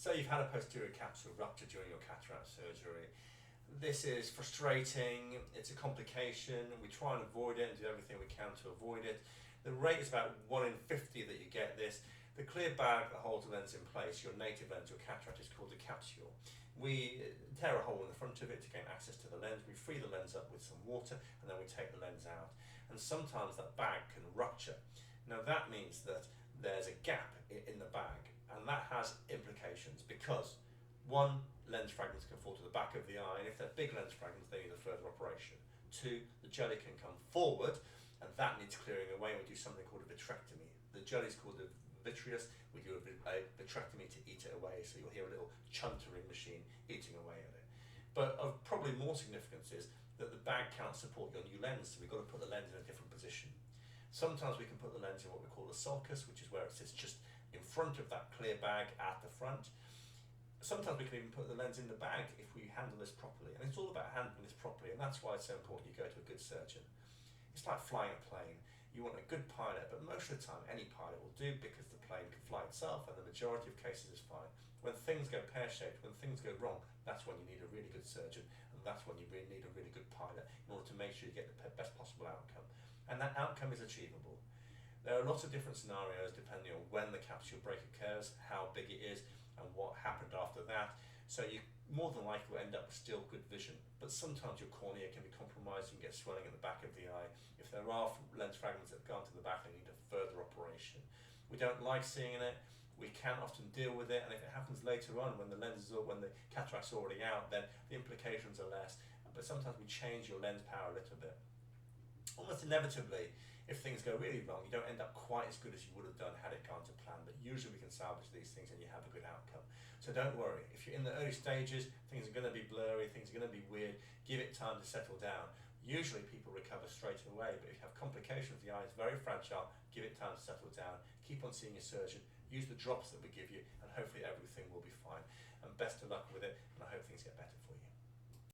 So you've had a posterior capsule rupture during your cataract surgery. This is frustrating, it's a complication, we try and avoid it and do everything we can to avoid it. The rate is about 1 in 50 that you get this. The clear bag that holds the lens in place, your native lens, your cataract, is called a capsule. We tear a hole in the front of it to gain access to the lens, we free the lens up with some water, and then we take the lens out. And sometimes that bag can rupture. Now that means that there's a gap in the bag, and that has implications because, one, lens fragments can fall to the back of the eye, and if they're big lens fragments, they need a further operation. Two, the jelly can come forward, and that needs clearing away, and we do something called a vitrectomy. The jelly is called a vitreous. We do a vitrectomy to eat it away, so you'll hear a little chuntering machine eating away at it. But of probably more significance is that the bag cannot support your new lens, so we've got to put the lens in a different position. Sometimes we can put the lens in what we call a sulcus, which is where it sits just in front of that clear bag at the front. Sometimes we can even put the lens in the bag if we handle this properly. And it's all about handling this properly, and that's why it's so important you go to a good surgeon. It's like flying a plane. You want a good pilot, but most of the time any pilot will do because the plane can fly itself, and the majority of cases is fine. When things go pear-shaped, when things go wrong, that's when you need a really good surgeon, and that's when you really need a really good pilot in order to make sure you get the best possible outcome. And that outcome is achievable. There are lots of different scenarios depending on when the capsule break occurs, how big it is, and what happened after that. So you more than likely will end up with still good vision, but sometimes your cornea can be compromised and get swelling in the back of the eye. If there are lens fragments that have gone to the back, they need a further operation. We don't like seeing it, we can often deal with it, and if it happens later on when the cataract's already out, then the implications are less, but sometimes we change your lens power a little bit. Almost inevitably, if things go really wrong, you don't end up quite as good as you would have done had it gone to plan, but usually we can salvage these things and you have a good outcome. So don't worry, if you're in the early stages, things are going to be blurry, things are going to be weird, give it time to settle down. Usually people recover straight away, but if you have complications, the eye is very fragile, give it time to settle down, keep on seeing your surgeon, use the drops that we give you, and hopefully everything will be fine. And best of luck with it, and I hope things get better.